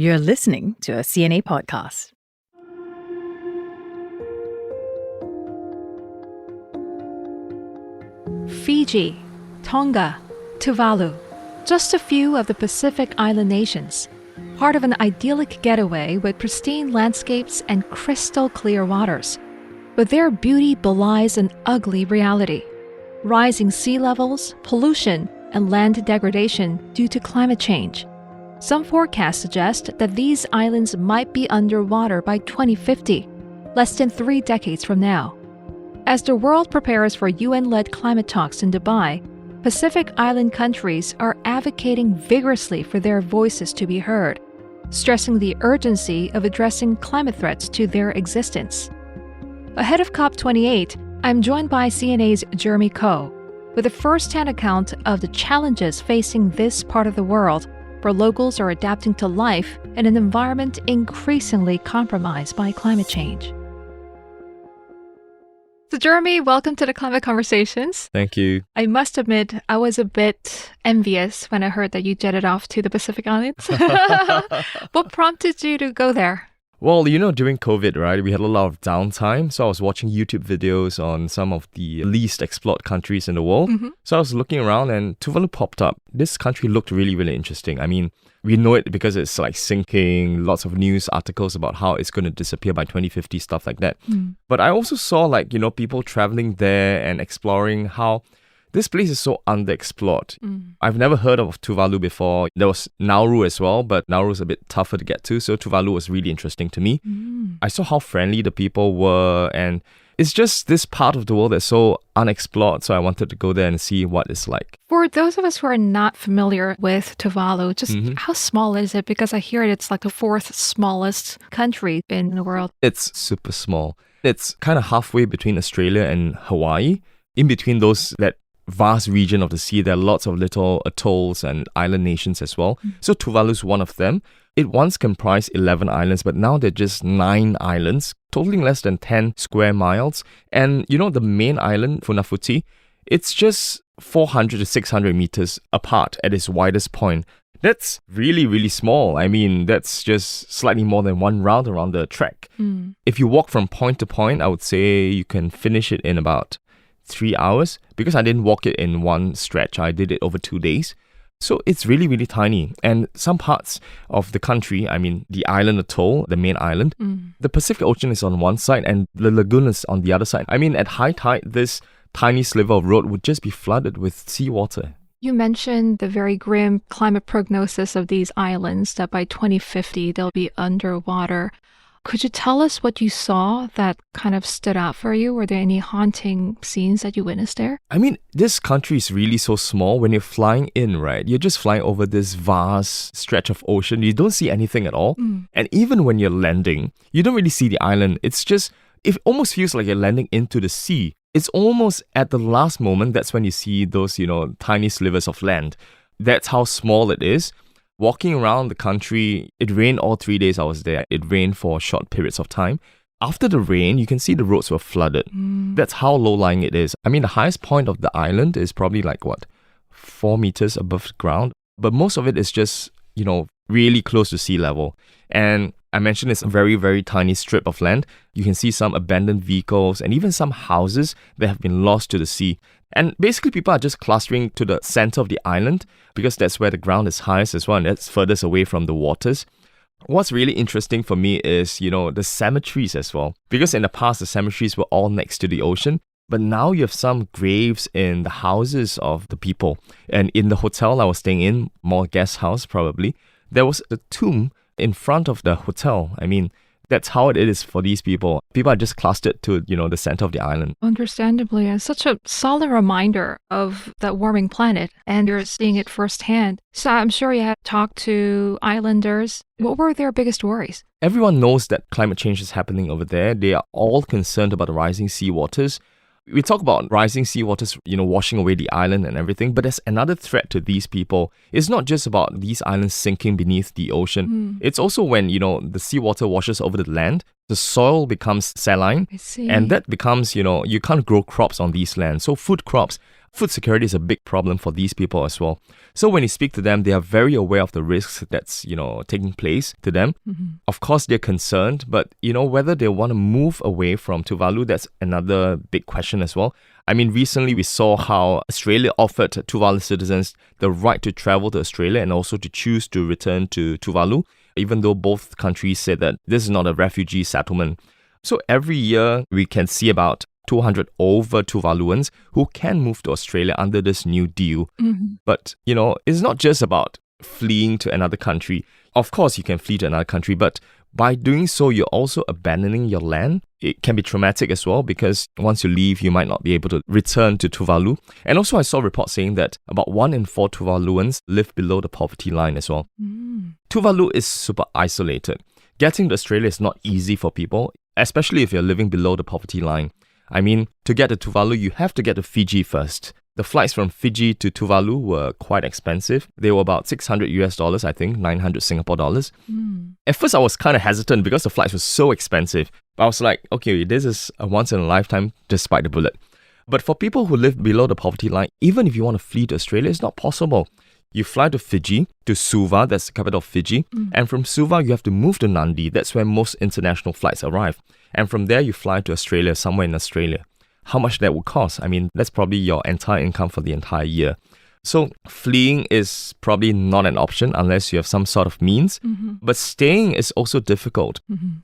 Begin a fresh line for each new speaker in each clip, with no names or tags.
You're listening to a CNA podcast.
Fiji, Tonga, Tuvalu, just a few of the Pacific island nations, part of an idyllic getaway with pristine landscapes and crystal clear waters. But their beauty belies an ugly reality: rising sea levels, pollution, and land degradation due to climate change. Some forecasts suggest that these islands might be underwater by 2050, less than 3 decades from now. As the world prepares for UN-led climate talks in Dubai, Pacific Island countries are advocating vigorously for their voices to be heard, stressing the urgency of addressing climate threats to their existence. Ahead of COP28, I'm joined by CNA's Jeremy Ko with a first-hand account of the challenges facing this part of the world, where locals are adapting to life in an environment increasingly compromised by climate change. So Jeremy, welcome to the Climate Conversations.
Thank you.
I must admit, I was a bit envious when I heard that you jetted off to the Pacific Islands. What prompted you to go there?
Well, during COVID, right, we had a lot of downtime. So I was watching YouTube videos on some of the least explored countries in the world.
Mm-hmm.
So I was looking around and Tuvalu popped up. This country looked really, really interesting. I mean, we know it because it's like sinking, lots of news articles about how it's going to disappear by 2050, stuff like that. But I also saw people traveling there and exploring how this place is so underexplored. I've never heard of Tuvalu before. There was Nauru as well, but Nauru is a bit tougher to get to, so Tuvalu was really interesting to me. I saw how friendly the people were, and it's just this part of the world that's so unexplored, so I wanted to go there and see what it's like.
For those of us who are not familiar with Tuvalu, just how small is it? Because I hear it's like the 4th smallest country in the world.
It's super small. It's kind of halfway between Australia and Hawaii. In between that vast region of the sea, there are lots of little atolls and island nations as well. So Tuvalu is one of them. It once comprised 11 islands, but now there are just 9 islands, totaling less than 10 square miles. And the main island, Funafuti, it's just 400 to 600 meters apart at its widest point. That's really, really small. I mean, that's just slightly more than one round around the trek. If you walk from point to point, I would say you can finish it in about 3 hours, because I didn't walk it in one stretch. I did it over 2 days. So it's really, really tiny. And some parts of the country, I mean, the island atoll, the main island, the Pacific Ocean is on one side and the lagoon is on the other side. I mean, at high tide, this tiny sliver of road would just be flooded with seawater.
You mentioned the very grim climate prognosis of these islands, that by 2050 they'll be underwater. Could you tell us what you saw that kind of stood out for you? Were there any haunting scenes that you witnessed there?
I mean, this country is really so small. When you're flying in, right, you're just flying over this vast stretch of ocean. You don't see anything at all. And even when you're landing, you don't really see the island. It almost feels like you're landing into the sea. It's almost at the last moment, that's when you see those, tiny slivers of land. That's how small it is. Walking around the country, it rained all 3 days I was there. It rained for short periods of time. After the rain, you can see the roads were flooded. That's how low-lying it is. I mean, the highest point of the island is probably 4 meters above the ground. But most of it is just, really close to sea level. And I mentioned it's a very, very tiny strip of land. You can see some abandoned vehicles and even some houses that have been lost to the sea. And basically people are just clustering to the center of the island because that's where the ground is highest as well, and that's furthest away from the waters. What's really interesting for me is, the cemeteries as well. Because in the past, the cemeteries were all next to the ocean. But now you have some graves in the houses of the people. And in the hotel I was staying in, more guest house probably, there was a tomb in front of the hotel. I mean, that's how it is for these people. People are just clustered to, the center of the island.
Understandably, it's such a solid reminder of that warming planet, and you're seeing it firsthand. So I'm sure you had talked to islanders. What were their biggest worries?
Everyone knows that climate change is happening over there. They are all concerned about the rising seawaters. We talk about rising seawaters, washing away the island and everything, but there's another threat to these people. It's not just about these islands sinking beneath the ocean. It's also when, the seawater washes over the land, the soil becomes saline.
I see.
And that becomes, you can't grow crops on these lands. So food crops food security is a big problem for these people as well. So when you speak to them, they are very aware of the risks that's, taking place to them. Of course, they're concerned, but, whether they want to move away from Tuvalu, that's another big question as well. I mean, recently we saw how Australia offered Tuvalu citizens the right to travel to Australia and also to choose to return to Tuvalu, even though both countries said that this is not a refugee settlement. So every year we can see about 200 over Tuvaluans who can move to Australia under this new deal. But, it's not just about fleeing to another country. Of course, you can flee to another country, but by doing so, you're also abandoning your land. It can be traumatic as well because once you leave, you might not be able to return to Tuvalu. And also, I saw reports saying that about 1 in 4 Tuvaluans live below the poverty line as well. Tuvalu is super isolated. Getting to Australia is not easy for people, especially if you're living below the poverty line. I mean, to get to Tuvalu, you have to get to Fiji first. The flights from Fiji to Tuvalu were quite expensive. They were about $600, I think, 900 Singapore dollars. At first, I was kind of hesitant because the flights were so expensive. But I was like, okay, this is a once in a lifetime, just bite the bullet. But for people who live below the poverty line, even if you want to flee to Australia, it's not possible. You fly to Fiji, to Suva, that's the capital of Fiji. And from Suva, you have to move to Nadi. That's where most international flights arrive. And from there, you fly to Australia, somewhere in Australia. How much that would cost? I mean, that's probably your entire income for the entire year. So fleeing is probably not an option unless you have some sort of means. But staying is also difficult.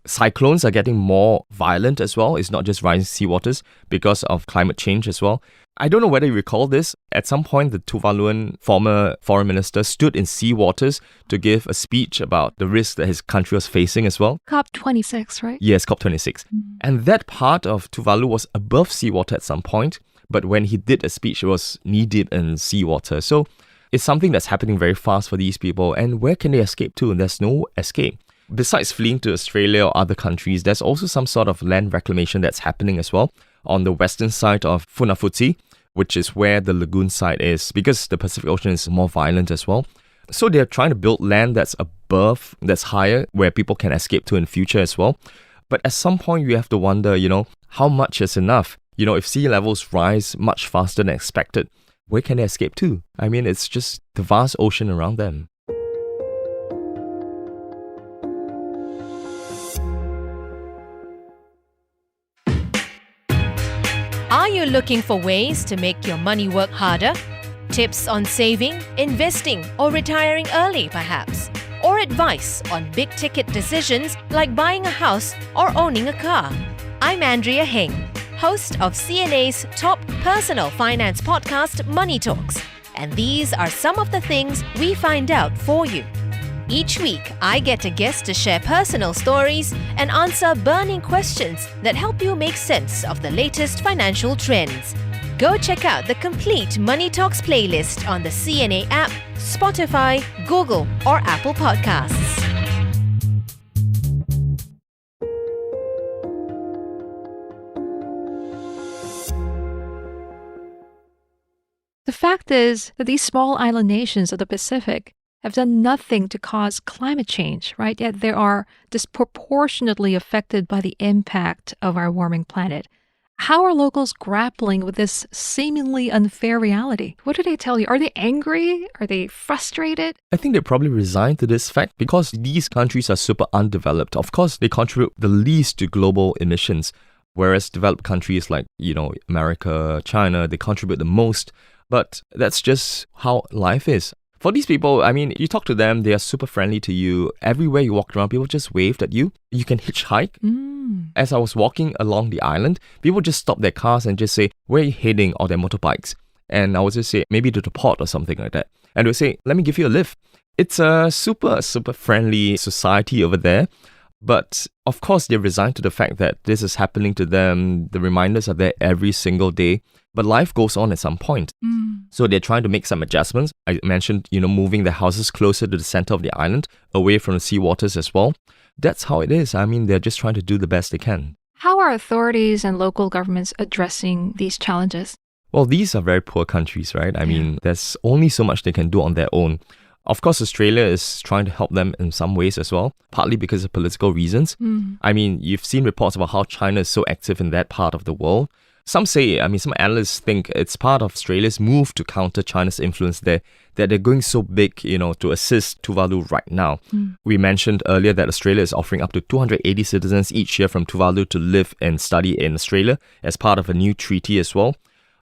Cyclones are getting more violent as well. It's not just rising sea waters because of climate change as well. I don't know whether you recall this. At some point, the Tuvaluan former foreign minister stood in sea waters to give a speech about the risk that his country was facing as well.
COP26, right?
Yes, COP26. And that part of Tuvalu was above seawater at some point. But when he did a speech, it was knee-deep in seawater. So it's something that's happening very fast for these people. And where can they escape to? And there's no escape. Besides fleeing to Australia or other countries, there's also some sort of land reclamation that's happening as well on the western side of Funafuti, which is where the lagoon side is, because the Pacific Ocean is more violent as well. So they're trying to build land that's above, that's higher, where people can escape to in future as well. But at some point, you have to wonder, how much is enough? If sea levels rise much faster than expected, where can they escape to? I mean, it's just the vast ocean around them.
Are you looking for ways to make your money work harder? Tips on saving, investing, or retiring early, perhaps? Or advice on big-ticket decisions like buying a house or owning a car? I'm Andrea Heng, host of CNA's top personal finance podcast, Money Talks. And these are some of the things we find out for you. Each week, I get a guest to share personal stories and answer burning questions that help you make sense of the latest financial trends. Go check out the complete Money Talks playlist on the CNA app, Spotify, Google, or Apple Podcasts.
The fact is that these small island nations of the Pacific have done nothing to cause climate change, right? Yet they are disproportionately affected by the impact of our warming planet. How are locals grappling with this seemingly unfair reality? What do they tell you? Are they angry? Are they frustrated?
I think they're probably resigned to this fact because these countries are super undeveloped. Of course, they contribute the least to global emissions, whereas developed countries like, America, China, they contribute the most. But that's just how life is. For these people, I mean, you talk to them, they are super friendly to you. Everywhere you walk around, people just waved at you. You can hitchhike. As I was walking along the island, people just stop their cars and just say, where are you heading? Or their motorbikes. And I would just say, maybe to the port or something like that. And they'll say, let me give you a lift. It's a super, super friendly society over there. But of course, they're resigned to the fact that this is happening to them. The reminders are there every single day. But life goes on at some point. So they're trying to make some adjustments. I mentioned, moving their houses closer to the center of the island, away from the sea waters as well. That's how it is. I mean, they're just trying to do the best they can.
How are authorities and local governments addressing these challenges?
Well, these are very poor countries, right? I mean, there's only so much they can do on their own. Of course, Australia is trying to help them in some ways as well, partly because of political reasons. I mean, you've seen reports about how China is so active in that part of the world. Some say, some analysts think it's part of Australia's move to counter China's influence there, that they're going so big, to assist Tuvalu right now. We mentioned earlier that Australia is offering up to 280 citizens each year from Tuvalu to live and study in Australia as part of a new treaty as well.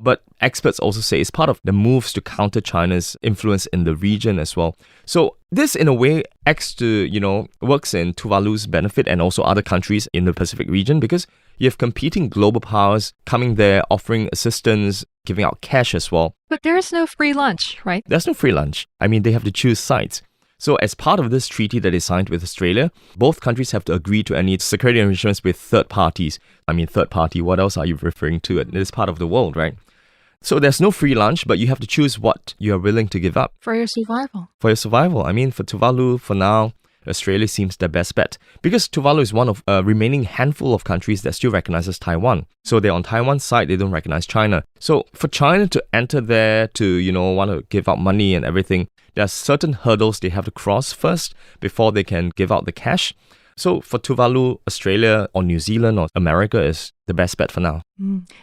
But experts also say it's part of the moves to counter China's influence in the region as well. So this, in a way, works in Tuvalu's benefit and also other countries in the Pacific region, because you have competing global powers coming there, offering assistance, giving out cash as well.
But there is no free lunch, right?
There's no free lunch. They have to choose sides. So as part of this treaty that they signed with Australia, both countries have to agree to any security arrangements with third parties. Third party, what else are you referring to? It is part of the world, right? So there's no free lunch, but you have to choose what you are willing to give up.
For your survival.
For Tuvalu, for now, Australia seems the best bet. Because Tuvalu is one of a remaining handful of countries that still recognizes Taiwan. So they're on Taiwan's side, they don't recognize China. So for China to enter there, to, want to give out money and everything, there are certain hurdles they have to cross first before they can give out the cash. So for Tuvalu, Australia or New Zealand or America is the best bet for now.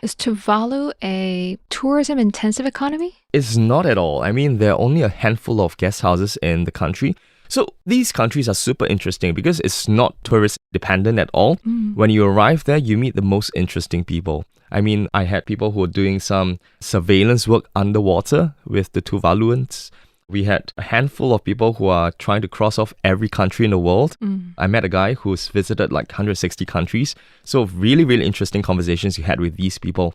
Is Tuvalu a tourism-intensive economy?
It's not at all. There are only a handful of guest houses in the country. So these countries are super interesting because it's not tourist dependent at all. When you arrive there, you meet the most interesting people. I had people who were doing some surveillance work underwater with the Tuvaluans. We had a handful of people who are trying to cross off every country in the world. I met a guy who's visited like 160 countries. So really, really interesting conversations you had with these people.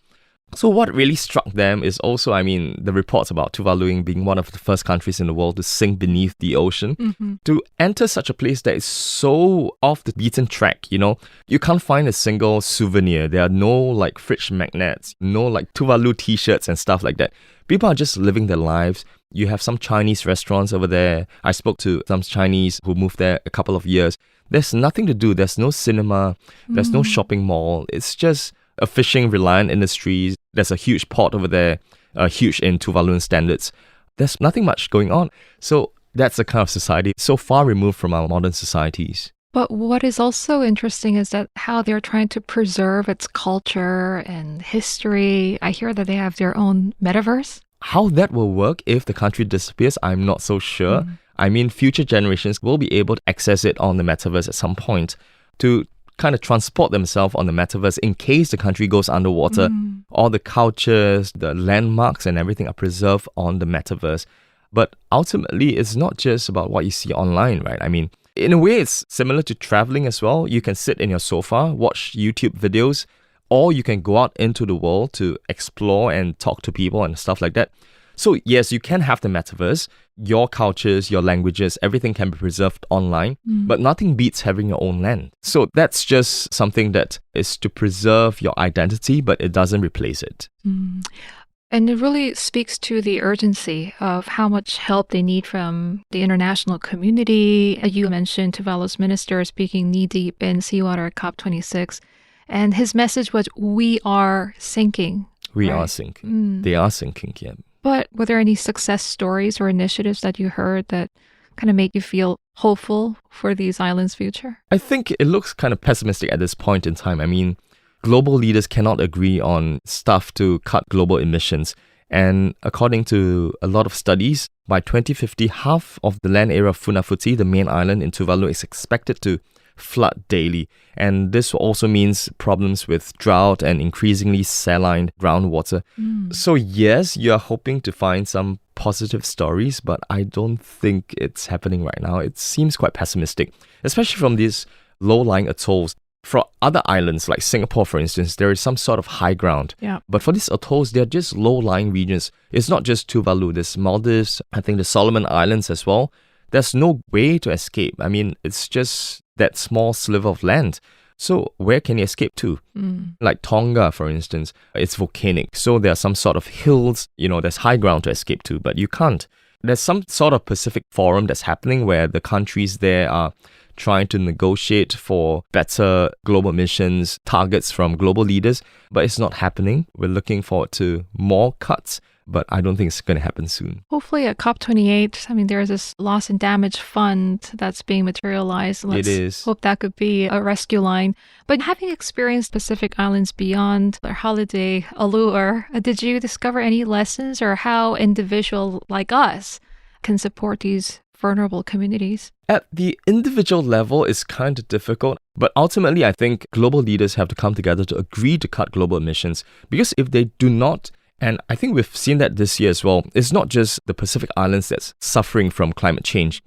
So what really struck them is also, the reports about Tuvalu being one of the first countries in the world to sink beneath the ocean. To enter such a place that is so off the beaten track, you can't find a single souvenir. There are no fridge magnets, no Tuvalu t-shirts and stuff like that. People are just living their lives. You have some Chinese restaurants over there. I spoke to some Chinese who moved there a couple of years. There's nothing to do. There's no cinema. There's no shopping mall. It's just a fishing reliant industry. There's a huge port over there, huge in Tuvaluan standards. There's nothing much going on. So that's the kind of society so far removed from our modern societies.
But what is also interesting is that how they're trying to preserve its culture and history. I hear that they have their own metaverse.
How that will work if the country disappears, I'm not so sure. Future generations will be able to access it on the metaverse at some point to kind of transport themselves on the metaverse in case the country goes underwater. All the cultures, the landmarks and everything are preserved on the metaverse. But ultimately, it's not just about what you see online, right? In a way, it's similar to traveling as well. You can sit in your sofa, watch YouTube videos, or you can go out into the world to explore and talk to people and stuff like that. So yes, you can have the metaverse, your cultures, your languages, everything can be preserved online, but nothing beats having your own land. So that's just something that is to preserve your identity, but it doesn't replace it.
And it really speaks to the urgency of how much help they need from the international community. You mentioned Tuvalu's minister speaking knee-deep in seawater at COP26. And his message was, we are sinking.
We are sinking. They are sinking, yeah.
But were there any success stories or initiatives that you heard that kind of made you feel hopeful for these islands' future?
I think it looks kind of pessimistic at this point in time. Global leaders cannot agree on stuff to cut global emissions. And according to a lot of studies, by 2050, half of the land area of Funafuti, the main island in Tuvalu, is expected to flood daily. And this also means problems with drought and increasingly saline groundwater. So yes, you are hoping to find some positive stories, but I don't think it's happening right now. It seems quite pessimistic, especially from these low-lying atolls. For other islands like Singapore, for instance, there is some sort of high ground. But for these atolls, they're just low-lying regions. It's not just Tuvalu. There's Maldives, I think the Solomon Islands as well. There's no way to escape. It's just that small sliver of land. So where can you escape to? Like Tonga, for instance, it's volcanic. So there are some sort of hills, there's high ground to escape to, but you can't. There's some sort of Pacific Forum that's happening where the countries there are trying to negotiate for better global emissions targets from global leaders, but it's not happening. We're looking forward to more cuts but I don't think it's going to happen soon.
Hopefully at COP28, I mean, there's this loss and damage fund that's being materialized. Let's
It is.
hope that could be a rescue line. But having experienced Pacific Islands beyond their holiday allure, did you discover any lessons or how individuals like us can support these vulnerable communities?
At the individual level, it's kind of difficult, but ultimately, I think global leaders have to come together to agree to cut global emissions. Because if they do not, and I think we've seen that this year as well, it's not just the Pacific Islands that's suffering from climate change.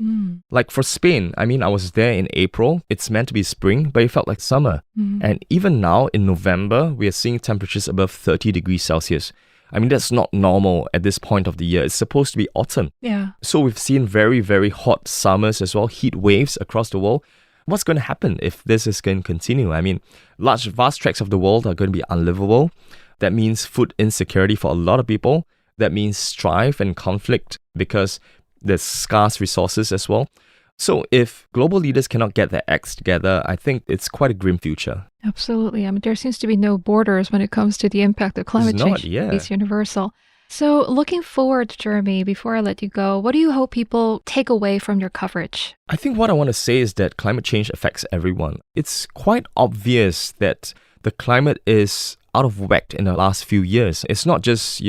Like for Spain, I mean, I was there in April. It's meant to be spring, but it felt like summer. And even now in November, we are seeing temperatures above 30 degrees Celsius. I mean, that's not normal at this point of the year. It's supposed to be autumn.
Yeah.
So we've seen very, very hot summers as well, heat waves across the world. What's going to happen if this is going to continue? I mean, vast tracts of the world are going to be unlivable. That means food insecurity for a lot of people. That means strife and conflict because there's scarce resources as well. So if global leaders cannot get their acts together, I think it's quite a grim future.
Absolutely. I mean, there seems to be no borders when it comes to the impact of climate change. It's universal. So looking forward, Jeremy, before I let you go, what do you hope people take away from your coverage?
I think what I want to say is that climate change affects everyone. It's quite obvious that the climate is out of whack in the last few years. It's not just,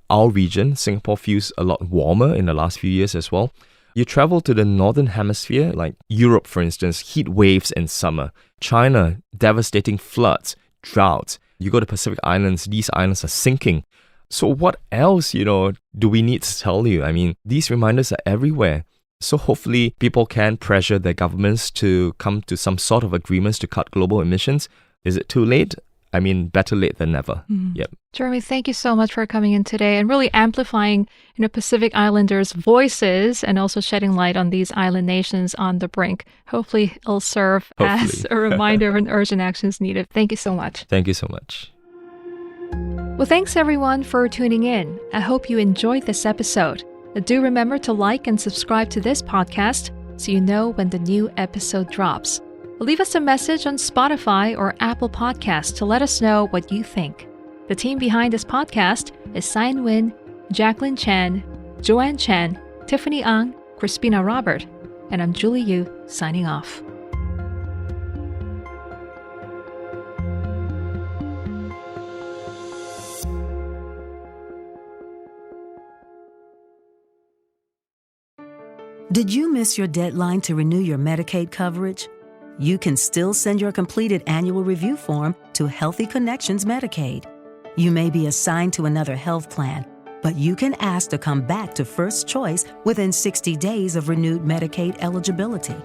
our region. Singapore feels a lot warmer in the last few years as well. You travel to the northern hemisphere, like Europe, for instance, heat waves in summer. China, devastating floods, droughts. You go to Pacific Islands, these islands are sinking. So what else, do we need to tell you? I mean, these reminders are everywhere. So hopefully people can pressure their governments to come to some sort of agreements to cut global emissions. Is it too late? I mean, better late than never. Yep.
Jeremy, thank you so much for coming in today and really amplifying, Pacific Islanders' voices and also shedding light on these island nations on the brink. Hopefully, it'll serve as a reminder when urgent action is needed. Thank you so much.
Thank you so much.
Well, thanks everyone for tuning in. I hope you enjoyed this episode. Do remember to like and subscribe to this podcast so you know when the new episode drops. Leave us a message on Spotify or Apple Podcasts to let us know what you think. The team behind this podcast is Sian Win, Jacqueline Chan, Joanne Chan, Tiffany Ang, Crispina Robert, and I'm Julie Yoo signing off.
Did you miss your deadline to renew your Medicaid coverage? You can still send your completed annual review form to Healthy Connections Medicaid. You may be assigned to another health plan, but you can ask to come back to First Choice within 60 days of renewed Medicaid eligibility.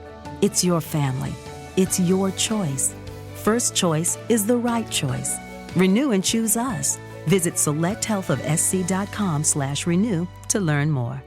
It's your family. It's your choice. First Choice is the right choice. Renew and choose us. Visit selecthealthofsc.com/renew to learn more.